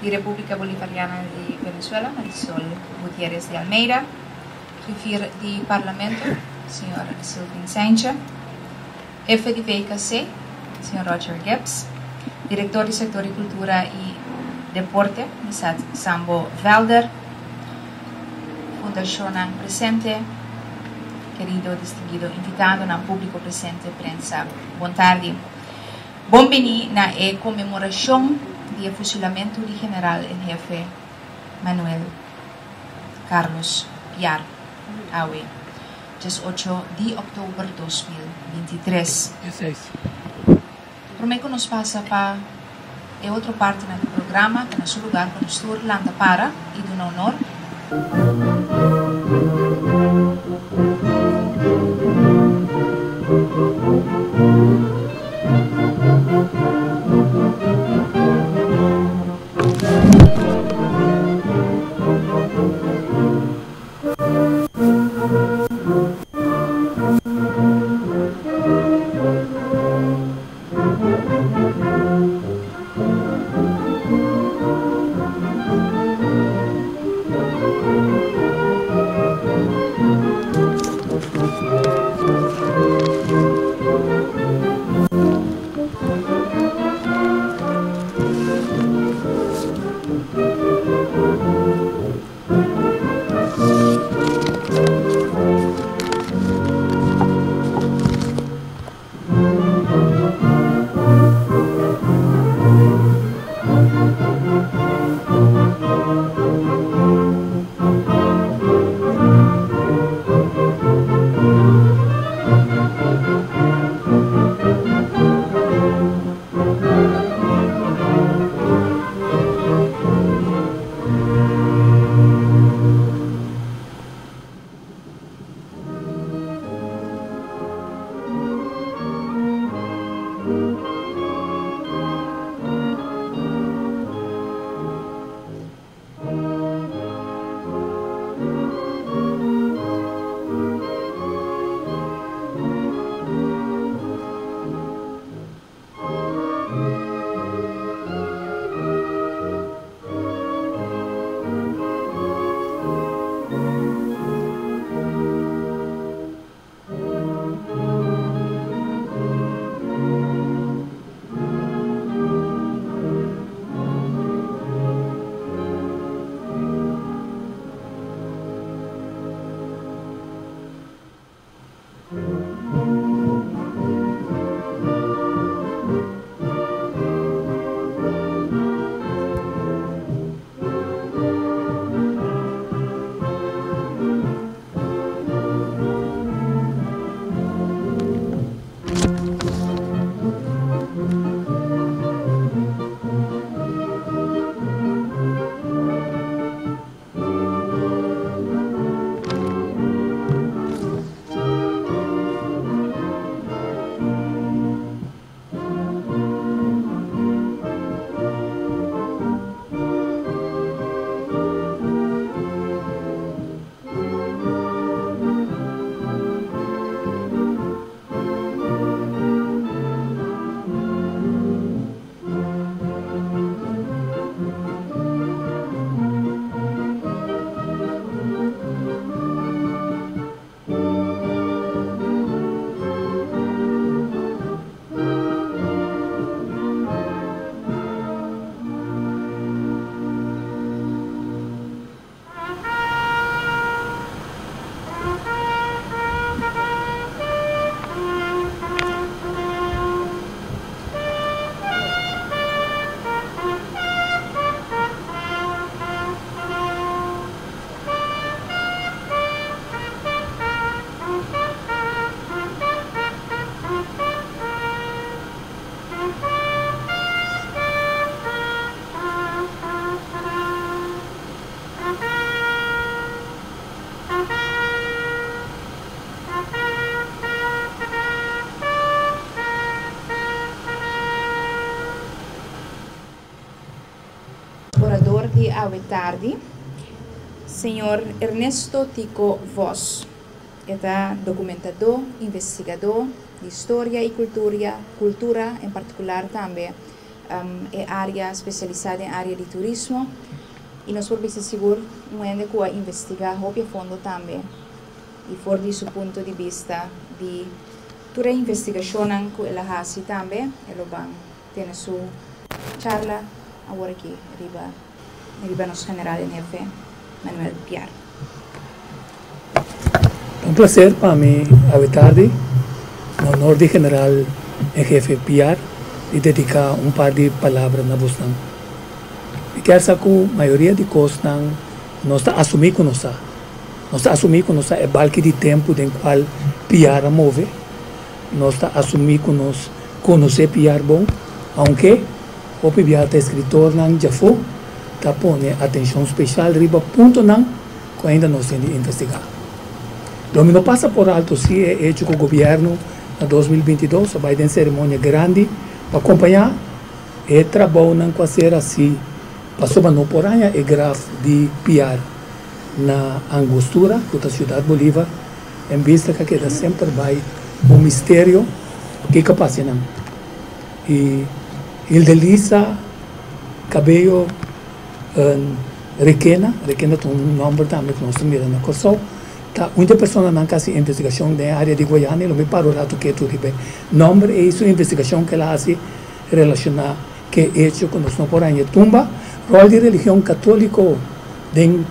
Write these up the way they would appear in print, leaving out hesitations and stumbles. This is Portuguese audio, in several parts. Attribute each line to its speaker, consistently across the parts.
Speaker 1: de República Bolivariana de Venezuela, Marisol Gutiérrez de Almeida, jefe de Parlamento, señor Sylvain Sancha, jefe de PIKC, señor Roger Gibbs, director del sector de Cultura y Deporte, Misat Sambo Velder, Fundación presente, querido distinguido invitado, na público presente, prensa, boa tarde. Bienvenido na conmemoración del fusilamiento del general en jefe Manuel Carlos Piar Awe, 18 de octubre 2023. Por mí que nos pasa para outra parte do programa, que no seu lugar, para nos landa para e de um honor. de Ave Tarde, senhor Ernesto Tico Voss, é documentador, investigador de história e cultura em particular também é área especializada em área de turismo e nós por ser seguro onde que vai investigar a fundo também e for de seu ponto de vista de toda a investigação que ela faz também ela vai ter sua charla agora aqui arriba nosso general em jefe Manuel Piar.
Speaker 2: Um prazer para mim a tarde no honor de general em jefe Piar e dedicar par de palavras na voz. E quero saber que a maioria de coisas nós assumimos que nós é balque de tempo em qual Piar a move. Nós assumimos que nós conhecemos Piar bom, aunque o Piar está escritor já foi, está põe atenção especial riba ponto que ainda nós temos de investigar. Lo que não passa por alto se é hecho com o governo em 2022, vai ter uma cerimônia grande para acompanhar e trabalho não fazer assim. Passou a não por aí é grave de Piar na angostura da cidade de Bolívar, em vista que queda sempre vai mistério que passa não. E ele delisa cabelo Requena tem nome também que nós temos na Corsol. Muita pessoa não faz investigação na área de Goiânia, eu me paro lá que tudo bem. Nome é isso investigação que ela faz relacionada que é hecho com nós não por aí tumba, rol de religião católica em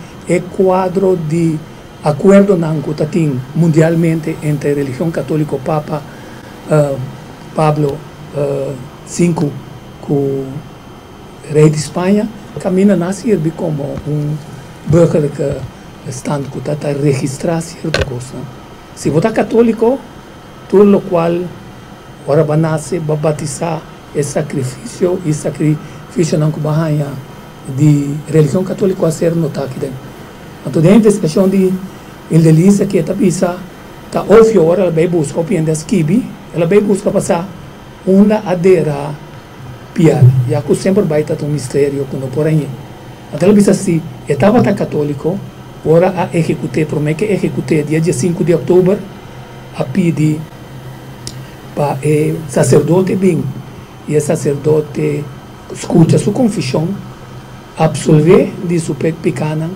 Speaker 2: quadro de acordo que tem mundialmente entre a religião católica Papa Pablo V com o rei de Espanha, camina a servir como burger que stand que está registrado certa coisa. Se você é católico, tudo o qual ora vai nascer, vai batizar, é sacrifício não que vai de religião católica a ser notado aqui dentro. Então, a investigação de Elisa que está bisa, está óbvio agora ela vai buscar o piende skibi, ela vai buscar passar uma adeira Piar, já que sempre vai estar um mistério quando por aí. Então, ela bisa se estava católico, ora a executei, promete que executei dia 5 de outubro, a pedir para o sacerdote bem, e o sacerdote escuta sua confissão, absolver de sua pecado,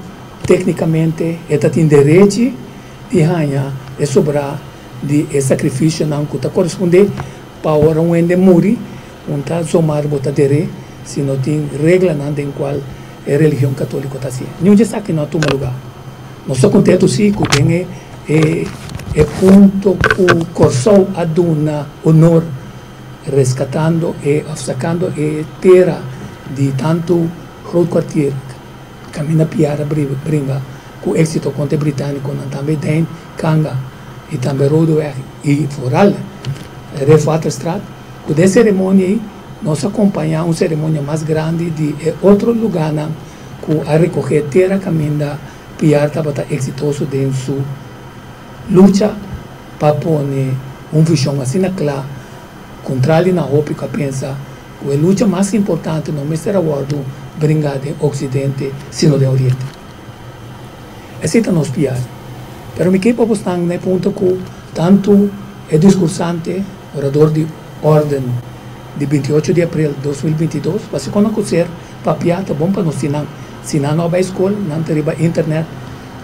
Speaker 2: tecnicamente, ele tem direito de ganhar e sobrar de sacrifício não que corresponde para a hora onde morre, onde somar botar direito, se não tem regra não em qual a religião católica está assim. Não já sabe que não toma lugar. Nós só contento sim que tem ponto o Corsol aduna honor rescatando e sacando a terra de tanto quartier caminha piara brinca com êxito contra o britânico também tem Kanga e também Rodover e Foral Refaterstraat com essa cerimônia aí nós acompanhamos uma cerimônia mais grande de outro lugar com a recolher terra caminha piara estava exitoso em sua luta para pôr visão assim clara contrário na roupa que pensa a luta mais importante não é ser aguardo brincar de Ocidente, sino de Oriente. Esse é o nosso piar. Pero me quedo para no ponto que tanto o discursante, orador de ordem, de 28 de abril de 2022, vai se conhecer para piar, tá bom para nós se não vai escola, não tem internet,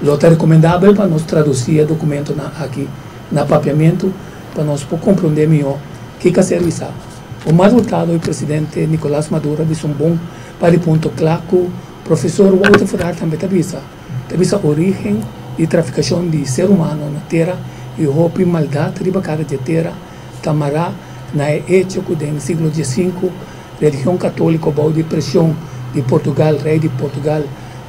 Speaker 2: é recomendável para nós traduzir documento aqui na papiamento, para nós compreender melhor o que é serviço. O mais votado é o presidente Nicolás Maduro, disse bom para o ponto claro que o professor Walter Ferrar também avisa a origem e traficação de ser humano na terra e a roupa e maldade riba cara de terra tamará na hecho que no século XV religião católica bom de pressão de Portugal, rei de Portugal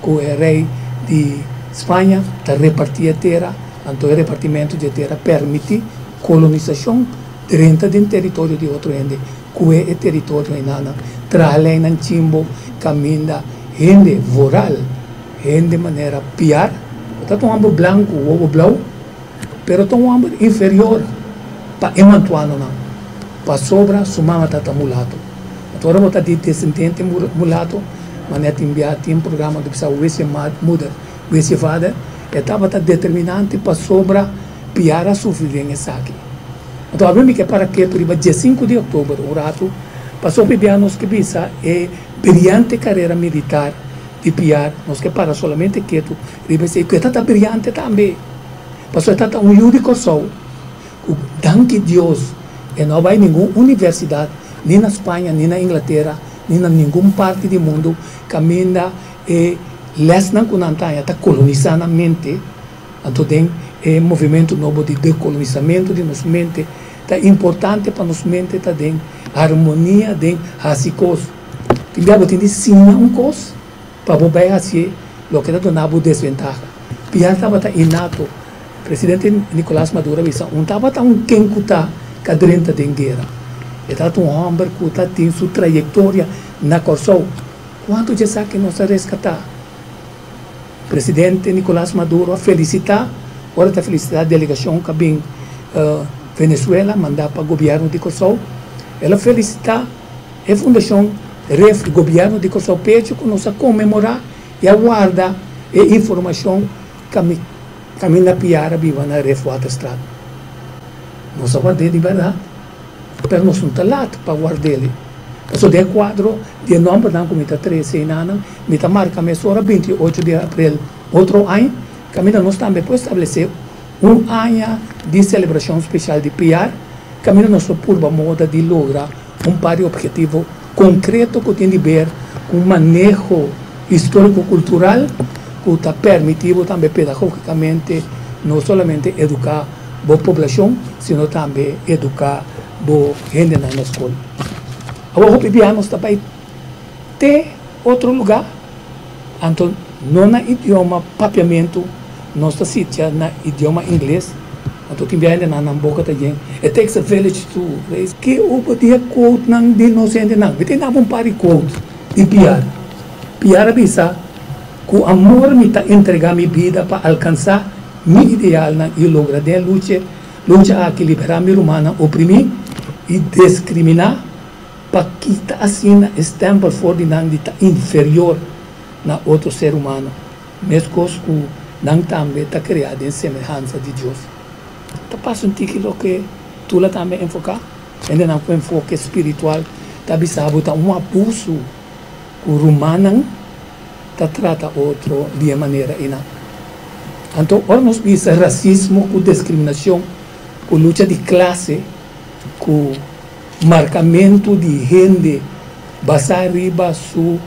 Speaker 2: que é rei de Espanha para repartir a terra, então o repartimento de terra permite colonização dentro do território de outro ende que é o território inana tralha em chimbo caminha gente voral gente de maneira piar está um ambo branco ou blau pero está um ambo inferior para emantuano não para sobra sumama tata mulato agora botar de descendente mulato mané tem um programa de pessoa esse mother esse father estava determinante para sobra piar a sofrer essa aqui. Então, a mim que para que dia 5 de outubro, o rato, Pasó vivianos que visa brillante carrera militar de piar, nos que para solamente quieto, e dice que está brillante también. Pasó está un júdico só, danke Dios, e não vai ninguna universidad, ni na Espanha, ni na Inglaterra, ni na ninguna parte do mundo, camina e lesnan com antanha, está colonizando a mente, então tem movimento novo de decolonizamento de nossa mente, está importante para nossa mente, está tem harmonia, tem rasicos. Tem de ensinar coisa, para poder fazer o que está dando desvantagem. Piar estava inato. Presidente Nicolás Maduro disse, estava quem está cadrenta de guerra. Está um homem que tem sua trajetória na Corsou. Quanto já sabe que nós resgatar? Presidente Nicolás Maduro felicitar, agora está felicitar a delegação que vem Venezuela, mandar para o governo de Corsou. Ela felicitar a Fundação REF, governo de Corsou, pede que nós comemorar e aguardar a informação que caminha piara viva na REF Waterstraat. Nós aguardamos de verdade, mas nós não estamos lá para guardar ele. So de quadro de nome da comita 13 nana, mita marca mesora 28 de abril. Outro ano, caminha nós também pode estabelecer ano de celebração especial de piar, caminha nossa purba moda de lograr par de objetivo concreto que tem a ver com manejo histórico-cultural que está permitido também pedagogicamente não somente educar a população, sino também educar a gente na escola. Agora, o piano está para ter outro lugar, então, não na idioma papiamento, nós está sitiado na idioma inglês, então, que viene na boca também. It takes a village to raise. Que o dia quote não de nós ainda não. Tem um par de quote de piar. Piar avisa que o amor me está entregando minha vida para alcançar meu ideal e lograr de luta a que liberar minha humana, oprimir e discriminar para que está assim estampa for de não está inferior na outro ser humano. Mesmo que não também está criado em semelhança de Deus. Está passando que tu lá também enfocar, ainda não com enfoque espiritual, está bisabo tá abuso que o humano tá trata outro de maneira ina. Então, ora nós visa racismo, com discriminação, com luta de classe, com marcamento de gente, basar riba sua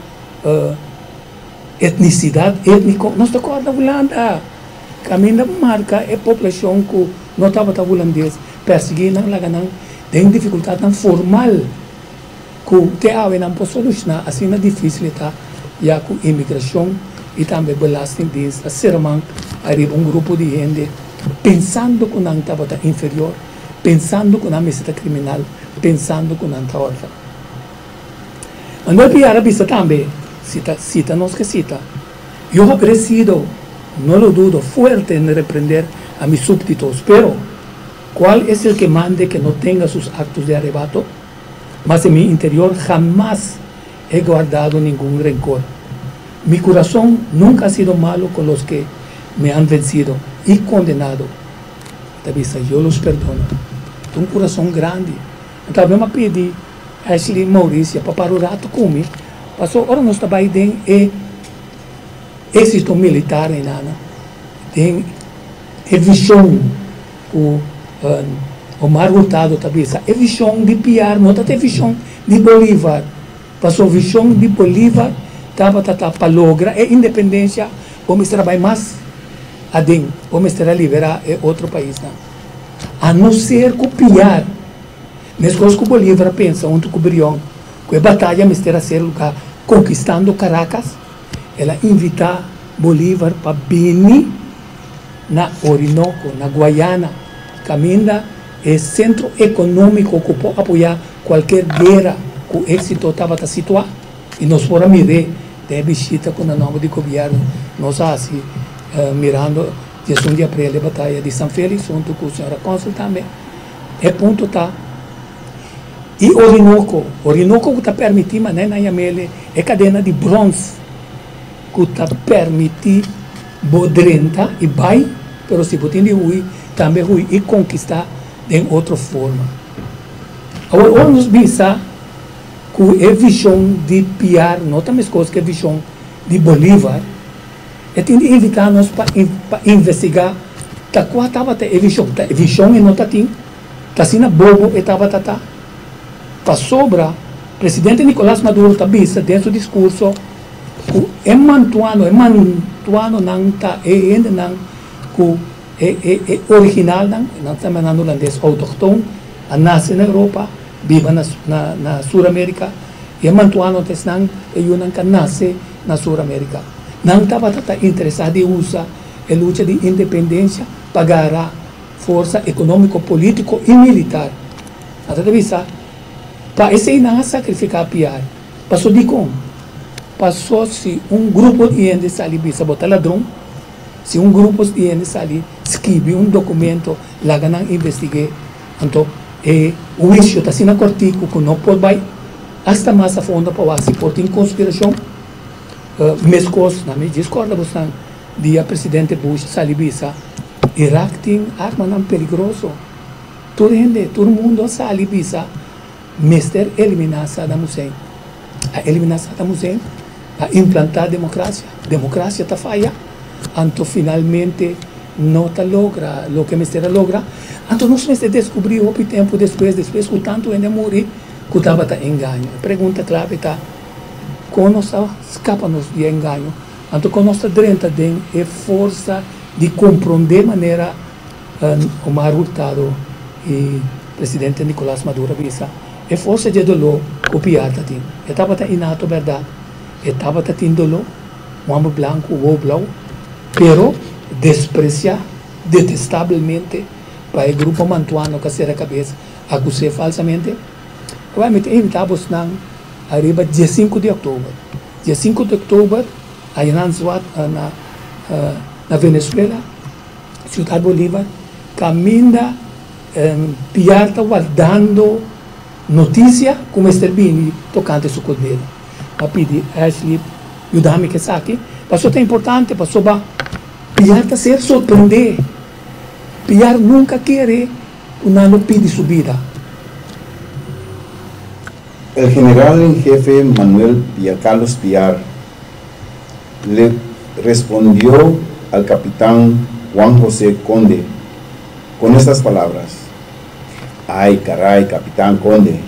Speaker 2: etnicidade étnica. Nós estamos falando caminho marca a população que não estava holandês, perseguindo, tem dificuldade formal, que tem não pode solucionar, assim é difícil estar, já com imigração e também belasting a ser arriba grupo de gente, pensando que não estava inferior, pensando que não está criminal, pensando que não está órfão. Mas não é vista também, cita nós que cita, eu he crecido, no lo dudo, fuerte en reprender a mis súbditos, pero ¿cuál es el que mande que no tenga sus actos de arrebato? Mas en mi interior jamás he guardado ningún rencor. Mi corazón nunca ha sido malo con los que me han vencido y condenado. Entonces, yo los perdono. Un corazón grande. Entonces, me pedi a Ashley Mauricio para parar un rato conmigo. Pasó, ahora nos está ahí êxito militar em nada, tem a visão o Mar Hurtado também, a visão de Piar, não tem a visão de Bolívar, passou a visão de Bolívar, estava para lograr a independência, vamos trabalhar mais adentro, vamos liberar outro país, não. A não ser copiar, nas coisas que o Bolívar pensa, onde o Brion, que a batalha mistério ser lugar, conquistando Caracas, ela invita Bolívar para vir na Orinoco, na Guayana, caminha é centro econômico que pode apoiar qualquer guerra que o êxito estava situado. E nós fomos mirar de visita com o nome de governo, nós assim, mirando 11 de abril, a batalha de São Félix, junto com a senhora cônsul também. É ponto tá. E Orinoco que está permitindo, né, na Yamele, é cadena de bronze, que está permitindo bodrenta e vai, mas se botar de Rui, também Rui e conquistar de outra forma. Agora, nós visa que é visão de piar, não também coisas que é visão de Bolívar, e tem que invitar-nos para investigar qual estava a visão e não está tem, está sendo bobo e estava para sobra, presidente Nicolás Maduro está vista dentro do discurso que é mantuano não está ainda não que é original não também não holandês autóctono, nasce na Europa, vive na Sul-América, e mantuano não é um que nasce na Sul-América. Não estava interessado em usar a luta de independência para a força econômica, política e militar. Até vista, para esse não sacrificar piar. Passou de como? Passou se um grupo de gente sali bisa botar ladrão, se um grupo de gente sali escreve um documento, lá não investigue, então o issue está sendo cortico que não pode vai hasta mais a fundo para se pôr em consideração. Mescos, na minha discorda, você dia presidente Bush sali bisa, Iraque tem arma não perigoso. Todo mundo sali bisa, mister eliminar Saddam Hussein. A eliminar Saddam Hussein, a implantar democracia. Democracia está falha. Então, finalmente, não está logra o que mister logra. Então, nós descobriu o tempo depois, o tanto ainda morrer, que estava engano. A pergunta clave está, como nós escapamos de engano? Então, com nossa drenta é força de compreender de maneira Omar Hurtado e presidente Nicolás Maduro visa, é força de dolor copiar tatin. Estava inato verdade, estava tendo dolor, o homem branco, o blau, pero despreciar detestavelmente para o grupo mantuano que será a cabeça, acusar falsamente. Provavelmente evitamos não arriba dia 5 de outubro. Dia 5 de outubro, aí na Venezuela, Ciudad Bolívar, caminha, Piar está guardando notícia como Esterbini tocante su cordeiro. A pedir Ashley, ajuda-me que saque. Passou tão importante, passou para Piar está ser surpreender. Piar nunca quer um ano pedir subida.
Speaker 3: El general en jefe Manuel Carlos Piar le respondió al capitán Juan José Conde con estas palabras: ay caray, capitán Conde,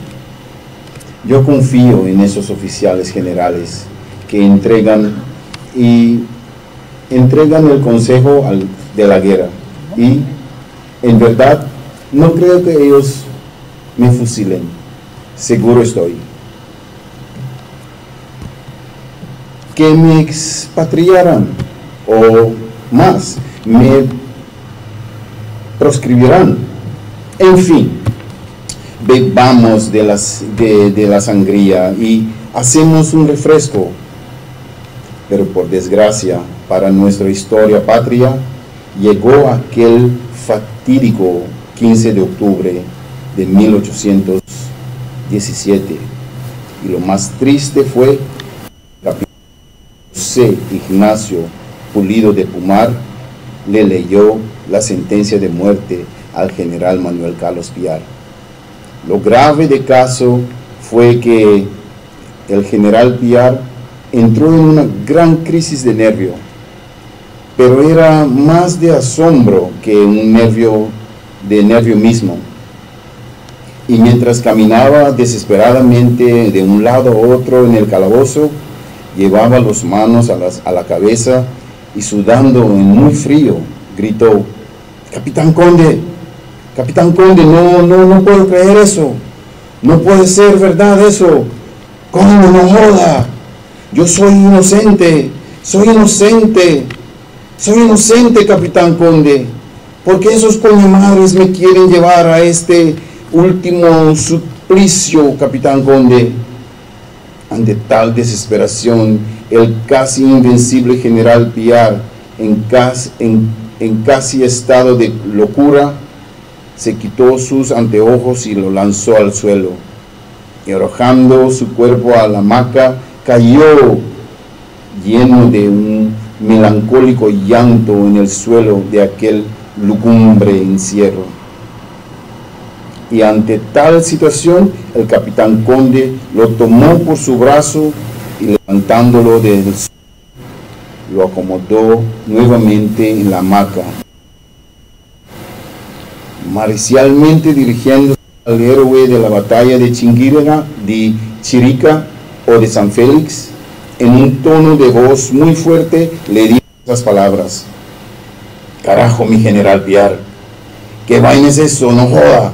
Speaker 3: yo confío en esos oficiales generales que entregan el consejo de la guerra, y en verdad no creo que ellos me fusilen, seguro estoy. Que me expatriarán o más, me proscribirán. En fin, bebamos de la sangría y hacemos un refresco. Pero por desgracia, para nuestra historia patria, llegó aquel fatídico 15 de octubre de 1817. Y lo más triste fue José Ignacio Pulido de Pomar le leyó la sentencia de muerte al general Manuel Carlos Piar. Lo grave del caso fue que el general Piar entró en una gran crisis de nervio, pero era más de asombro que un nervio mismo. Y mientras caminaba desesperadamente de un lado a otro en el calabozo, llevaba las manos a la cabeza y sudando en muy frío, gritó: Capitán Conde, no puedo creer eso, no puede ser verdad eso, Conde, no joda, yo soy inocente, Capitán Conde, ¿por qué esos coñamadres me quieren llevar a este último suplicio, Capitán Conde? Ante tal desesperación, el casi invencible general Piar, en casi estado de locura, se quitó sus anteojos y lo lanzó al suelo, y arrojando su cuerpo a la hamaca, cayó lleno de un melancólico llanto en el suelo de aquel lúgubre encierro. y ante tal situación el capitán Conde lo tomó por su brazo y levantándolo del suelo, lo acomodó nuevamente en la hamaca. Marcialmente dirigiéndose al héroe de la batalla de Chinguiraga, de Chirica o de San Félix, en un tono de voz muy fuerte le dijo estas palabras: carajo, mi general Piar, ¿qué vaina es eso? No joda.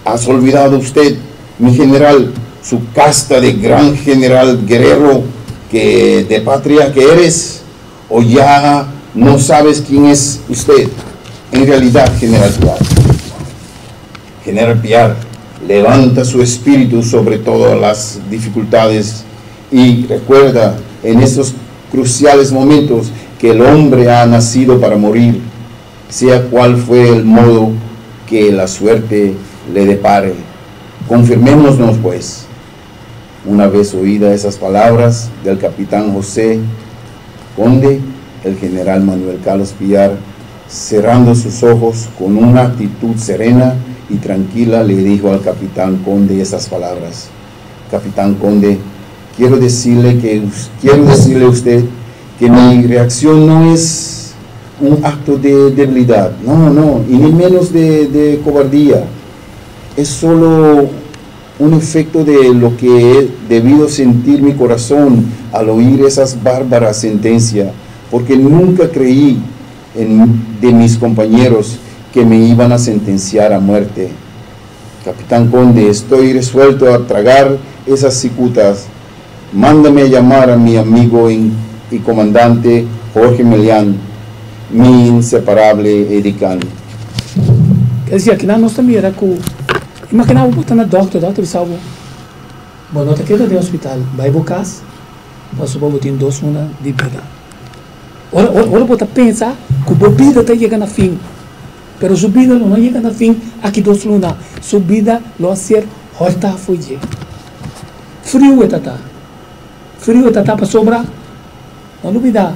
Speaker 3: ¿Has olvidado usted, mi general, su casta de gran general guerrero de patria que eres? ¿O ya no sabes quién es usted? En realidad, general Piar. General Piar, levanta su espíritu sobre todas las dificultades y recuerda en estos cruciales momentos que el hombre ha nacido para morir, sea cual fue el modo que la suerte le depare. Confirmémonos pues. Una vez oídas esas palabras del capitán José Conde, el general Manuel Carlos Piar, cerrando sus ojos con una actitud serena y tranquila, le dijo al capitán Conde esas palabras: capitán Conde, quiero decirle a usted que mi reacción no es un acto de debilidad, no, y ni menos de cobardía. Es solo un efecto de lo que he debido sentir mi corazón al oír esas bárbaras sentencias, porque nunca creí de mis compañeros que me iban a sentenciar a muerte. Capitán Conde, estoy resuelto a tragar esas cicutas. Mándame a llamar a mi amigo y comandante Jorge Melián, mi inseparable edecán.
Speaker 2: Quer dizer, aqui nós também era com... Imaginava botando a doctor salvo. Bom, nós aqui no hospital, vai buscar, passou para botar em 2 lunas de vida. Ora, botar pensar que a vida está chegando a fim. Pero su vida no llega a fin aquí 2 lunas. Su vida lo hace horta fuye. Frío etata para sobra. No olvida.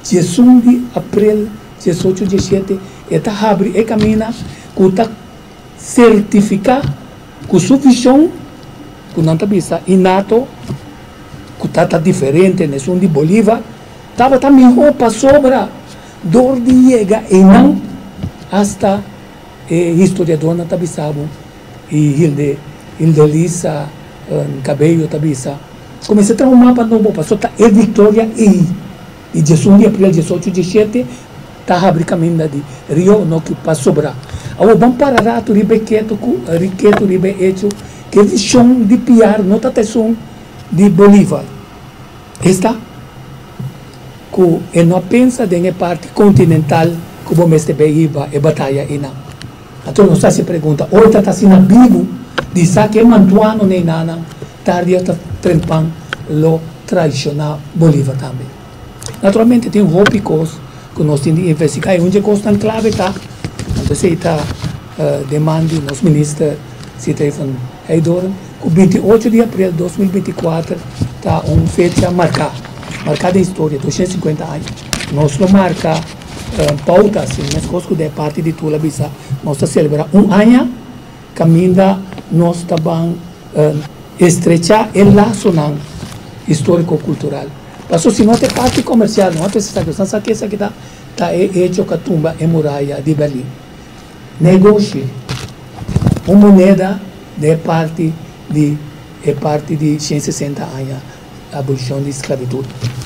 Speaker 2: 18 de abril, 18 de 17, eta abre e camina, que certifica que su visión, que não está vista inato, que está diferente, no son de Bolívar, estava também para sobra. Dor de llega e não hasta historiador na Tabisabo e Hilde Lisa Cabello Tabisa comecei a trabalhar para novo passou tá é Victoria e 18 de abril 18 de 17 tá abre caminho de Rio no que passou bra ao bom parar tu ribe quieto ribe hecho que visão de Piar não tá tesão de Bolívar esta que não pensa de parte continental como este beiba e batalha ina. Então não se pergunta, ora está sendo vivo, diz que mantuano nem nada, tarde está trempando lo tradicional Bolívar também. Naturalmente tem tópicos que nós temos de investigar, onde coisa clave está, então se está demandando nos ministros, se Stefan Heidoren, que 28 de abril de 2024 está uma fecha marcada em história, 250 anos. Nós não marca pauta, assim, mas coisas da parte de Tula Bisa, nós celebramos ano, caminha, nós também estrechar o laço histórico-cultural. Passou se não tem parte comercial, não tem essa questão, essa que está hecho com a tumba e muralha de Berlim. Negocie uma moneda de parte de 160 anos, a abolição da escravidão.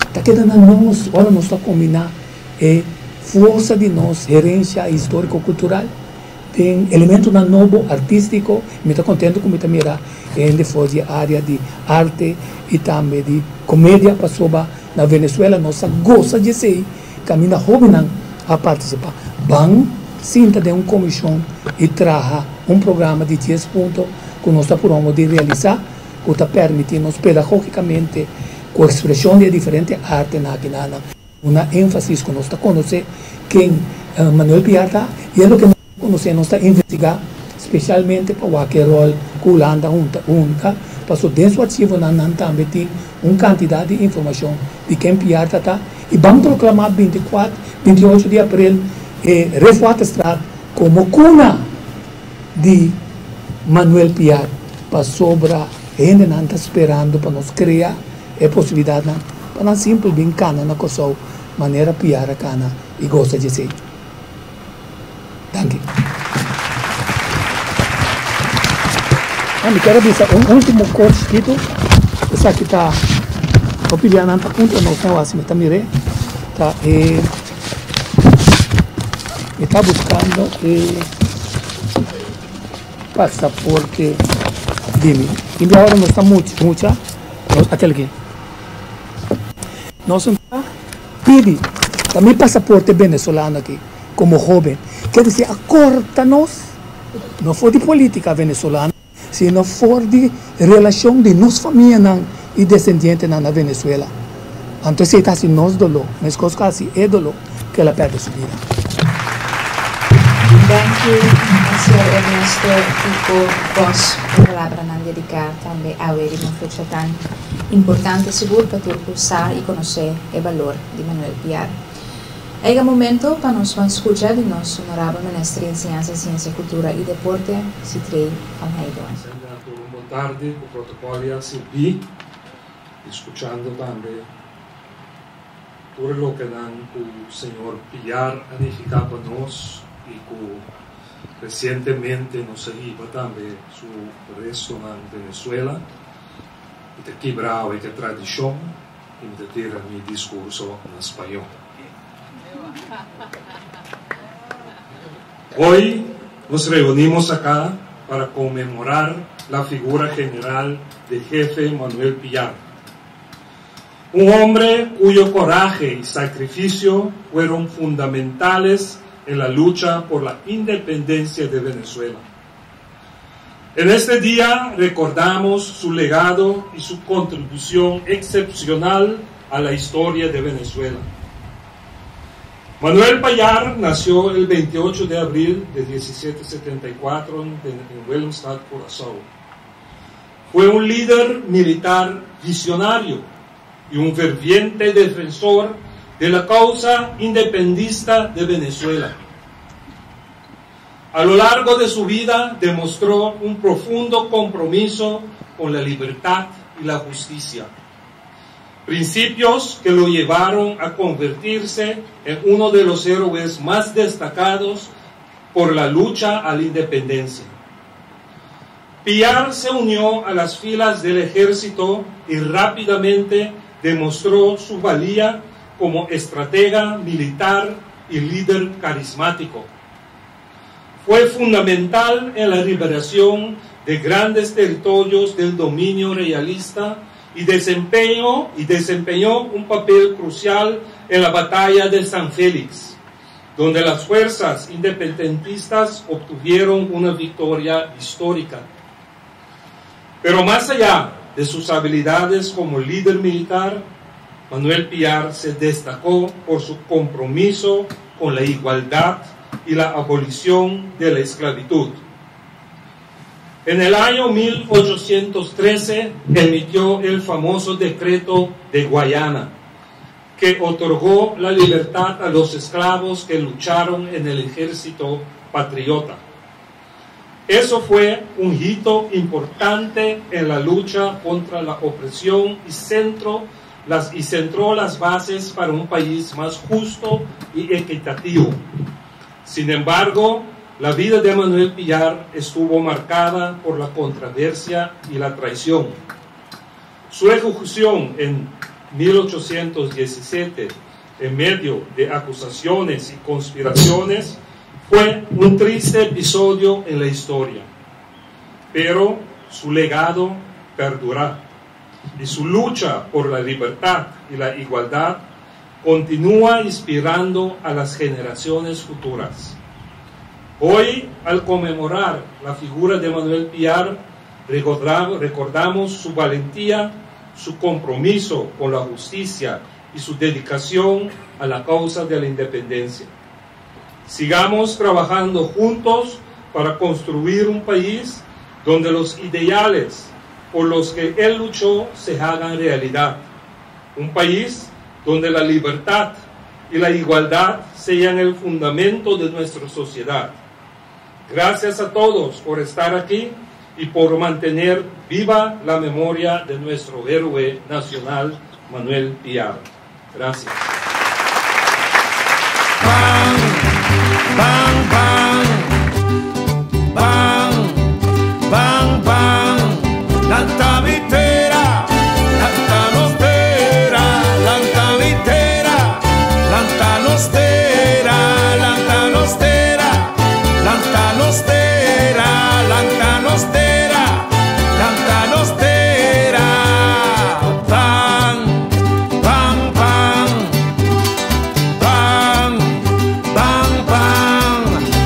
Speaker 2: Está quedando nós, olha, nós estamos combinar força de nós, gerência histórico-cultural, tem elemento novo artístico, me estou contente com me mirar depois de área de arte e também de comédia passou na Venezuela, nós gosta de ser, caminha jovem a participar. Bang, sinta de uma comissão e traga programa de 10 pontos que nós estamos de realizar, que está permitindo pedagogicamente, com a expressão de diferentes artes na Guiana, uma ênfase que nós está conhecendo quem Manuel Piar está, e é o que nós conhecemos, nós está investigar, especialmente para o que rol que Holanda única, passou dentro do arquivo, nós também tem uma quantidade de informação de quem Piar está, e vamos proclamar 28 de abril, Refuata Estrada como cuna de Manuel Piar para sobra gente não está esperando para nos criar a possibilidade para não simplesmente bem cana na coisa maneira Piar a cana e gosta de ser. Danke. Eu quero dizer último corte aqui. Essa aqui está opinião anta punto não sei assim está mire tá está buscando passaporte dime e agora não está muita aquele aqui nós pedi também passaporte venezuelano aqui como jovem quer dizer acorda-nos não for de política venezuelana se não for de relação de nossa família e descendientes na Venezuela. Entonces está sin nos dolor, mas casi es dolor que la perde su vida.
Speaker 1: Gracias, Sr. Ernesto por vos palabra a dedicar também a ver uma fecha tão importante seguro para tu cursar e conhecer o valor de Manuel Piar. É o momento para nós escutar de nosso honorável ministro de Ciência, Ciência, Cultura e Deporte, Citrei Almeida.
Speaker 4: Boa tarde, o protocolo é servir. Escuchando también todo lo que el señor Piar edificaba para nosotros y que recientemente nos iba también su resto en Venezuela y te quebrado y que tradición y me tira mi discurso en español. Hoy nos reunimos acá para conmemorar la figura general del jefe Manuel Piar. Un hombre cuyo coraje y sacrificio fueron fundamentales en la lucha por la independencia de Venezuela. En este día recordamos su legado y su contribución excepcional a la historia de Venezuela. Manuel Piar nació el 28 de abril de 1774 en Wilhelmstad, Curazao. Fue un líder militar visionario y un ferviente defensor de la causa independentista de Venezuela. A lo largo de su vida demostró un profundo compromiso con la libertad y la justicia, principios que lo llevaron a convertirse en uno de los héroes más destacados por la lucha a la independencia. Piar se unió a las filas del ejército y rápidamente demostró su valía como estratega militar y líder carismático. Fue fundamental en la liberación de grandes territorios del dominio realista y desempeñó un papel crucial en la batalla de San Félix, donde las fuerzas independentistas obtuvieron una victoria histórica. Pero más allá de sus habilidades como líder militar, Manuel Piar se destacó por su compromiso con la igualdad y la abolición de la esclavitud. En el año 1813 emitió el famoso decreto de Guayana, que otorgó la libertad a los esclavos que lucharon en el ejército patriota. Eso fue un hito importante en la lucha contra la opresión y centró las bases para un país más justo y equitativo. Sin embargo, la vida de Manuel Piar estuvo marcada por la controversia y la traición. Su ejecución en 1817, en medio de acusaciones y conspiraciones, fue un triste episodio en la historia, pero su legado perdurará y su lucha por la libertad y la igualdad continúa inspirando a las generaciones futuras. Hoy, al conmemorar la figura de Manuel Piar, recordamos su valentía, su compromiso con la justicia y su dedicación a la causa de la independencia. Sigamos trabajando juntos para construir un país donde los ideales por los que él luchó se hagan realidad. Un país donde la libertad y la igualdad sean el fundamento de nuestra sociedad. Gracias a todos por estar aquí y por mantener viva la memoria de nuestro héroe nacional, Manuel Piar. Gracias.
Speaker 5: Bang, bang, bang, bang, bang, bang, lanta vitera, lanta nostera, lanta vitera, lanta nostera, lanta nostera, lanta nostera, lanta nostera, lanta nostera, bang, bang, bang, bang, bang, bang,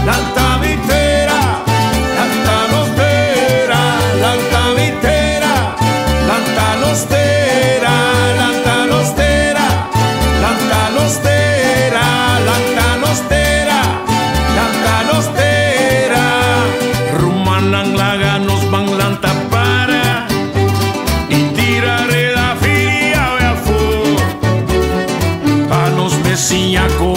Speaker 5: lanta vitera, lanta nostera, lanta vitera, lanta nostera, lanta nostera, lanta nostera, lanta nostera, lanta nostera, rumanang laganos bang lanta para y tirare la filia a fu panos mesiaco